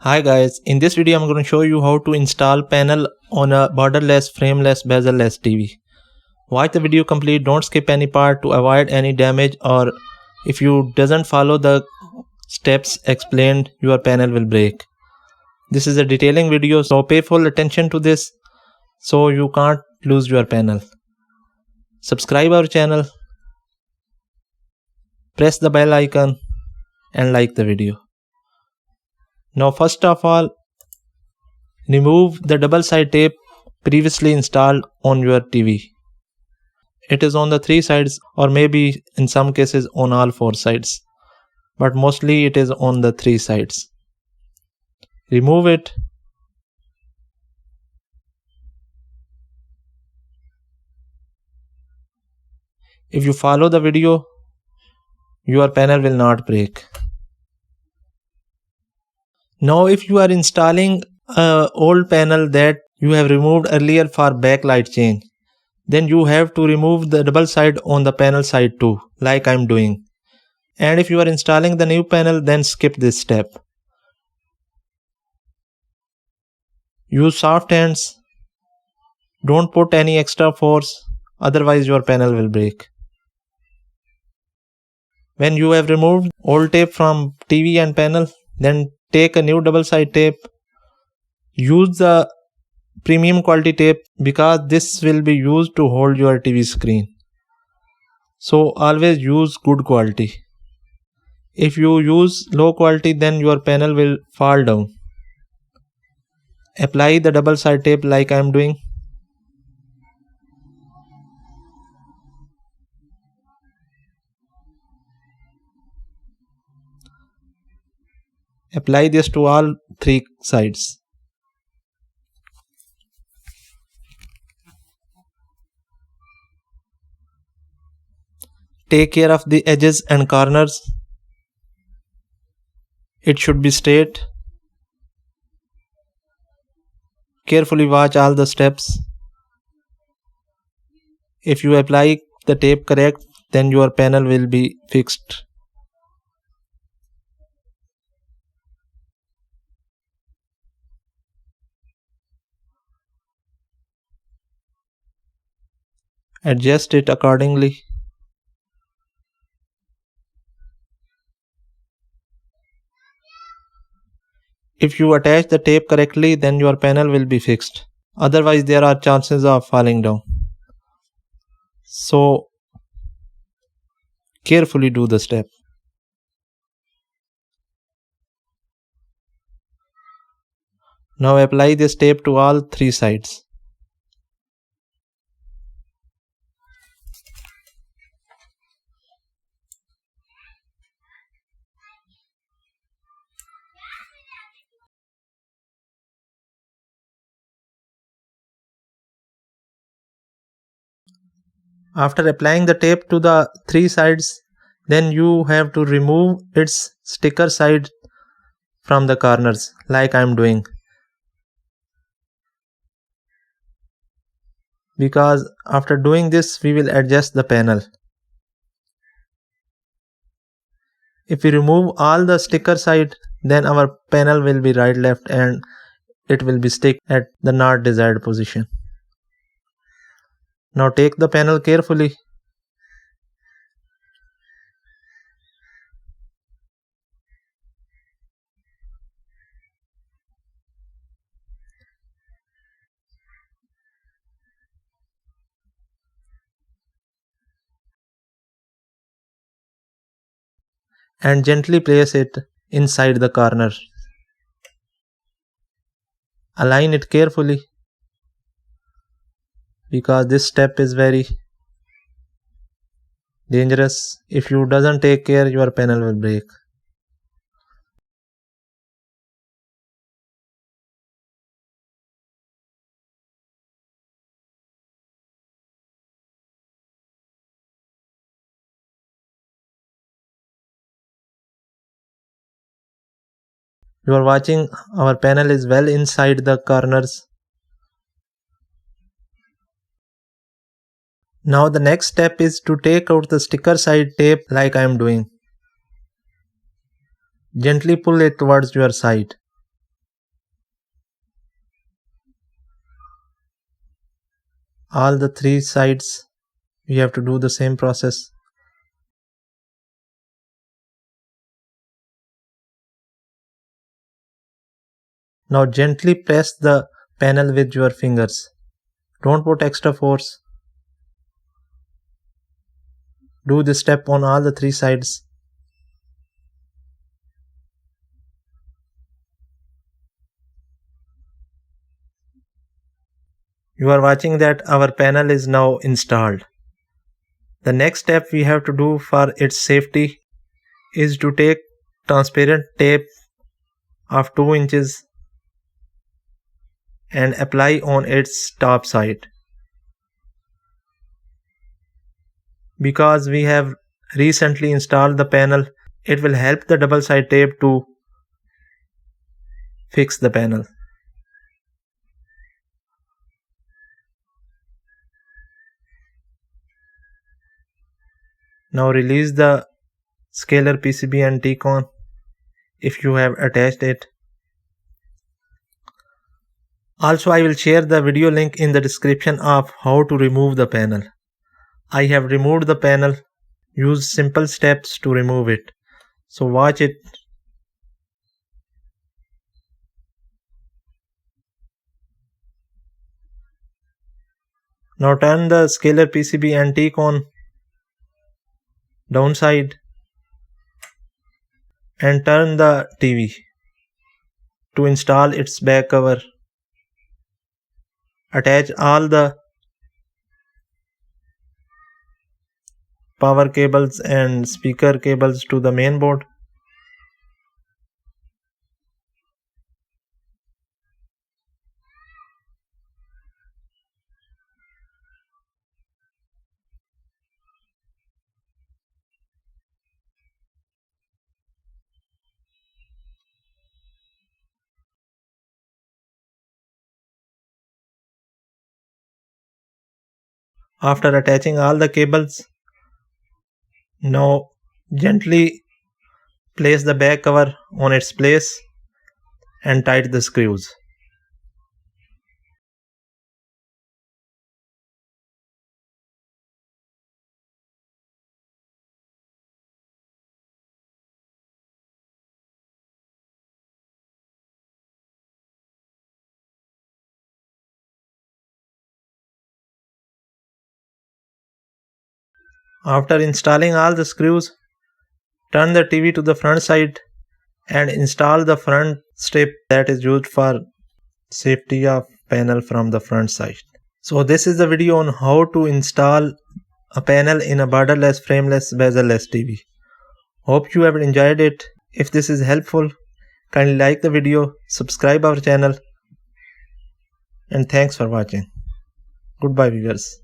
Hi guys, in this video I'm going to show you how to install panel on a borderless frameless bezel-less TV. Watch the video complete, don't skip any part to avoid any damage, or if you doesn't follow the steps explained your panel will break. This is a detailing video, so pay full attention to this so you can't lose your panel. Subscribe our channel, press the bell icon and like the video. Now first of all, remove the double side tape previously installed on your TV. It is on the 3 sides, or maybe in some cases on all 4 sides, but mostly it is on the 3 sides. Remove it. If you follow the video, your panel will not break. Now if you are installing an old panel that you have removed earlier for backlight change, then you have to remove the double side on the panel side too, like I am doing. And if you are installing the new panel, then skip this step. Use soft hands. Don't put any extra force, otherwise your panel will break. When you have removed old tape from TV and panel, then take a new double side tape. Use the premium quality tape because this will be used to hold your TV screen. So always use good quality. If you use low quality, then your panel will fall down. Apply the double side tape like I am doing. Apply this to all 3 sides. Take care of the edges and corners. It should be straight. Carefully watch all the steps. If you apply the tape correct, then your panel will be fixed. Adjust it accordingly. If you attach the tape correctly, then your panel will be fixed. Otherwise, there are chances of falling down. So, carefully do the step. Now apply this tape to all 3 sides. After applying the tape to the 3 sides, then you have to remove its sticker side from the corners, like I am doing. Because after doing this, we will adjust the panel. If we remove all the sticker side, then our panel will be right left and it will be stick at the not desired position. Now take the panel carefully. And gently place it inside the corner. Align it carefully because this step is very dangerous. If you doesn't take care, your panel will break. You are watching, our panel is well inside the corners. Now the next step is to take out the sticker side tape like I am doing. Gently pull it towards your side. all the three sides. We have to do the same process. Now gently press the panel with your fingers. Don't put extra force. Do this step on all the three sides. You are watching that our panel is now installed. The next step we have to do for its safety is to take transparent tape of 2 inches and apply on its top side. Because we have recently installed the panel, it will help the double side tape to fix the panel. Now release the scalar PCB and T-con if you have attached it. Also, I will share the video link in the description of how to remove the panel. I have removed the panel. Use simple steps to remove it. So watch it. Now turn the scalar PCB and T-con downside and turn the TV to install its back cover. Attach all the power cables and speaker cables to the main board. After attaching all the cables, now gently place the back cover on its place and tighten the screws. After installing all the screws, turn the TV to the front side and install the front strip that is used for safety of panel from the front side. So this is the video on how to install a panel in a borderless frameless bezel-less TV. Hope you have enjoyed it. If this is helpful, kindly like the video, subscribe our channel, and thanks for watching. Goodbye viewers.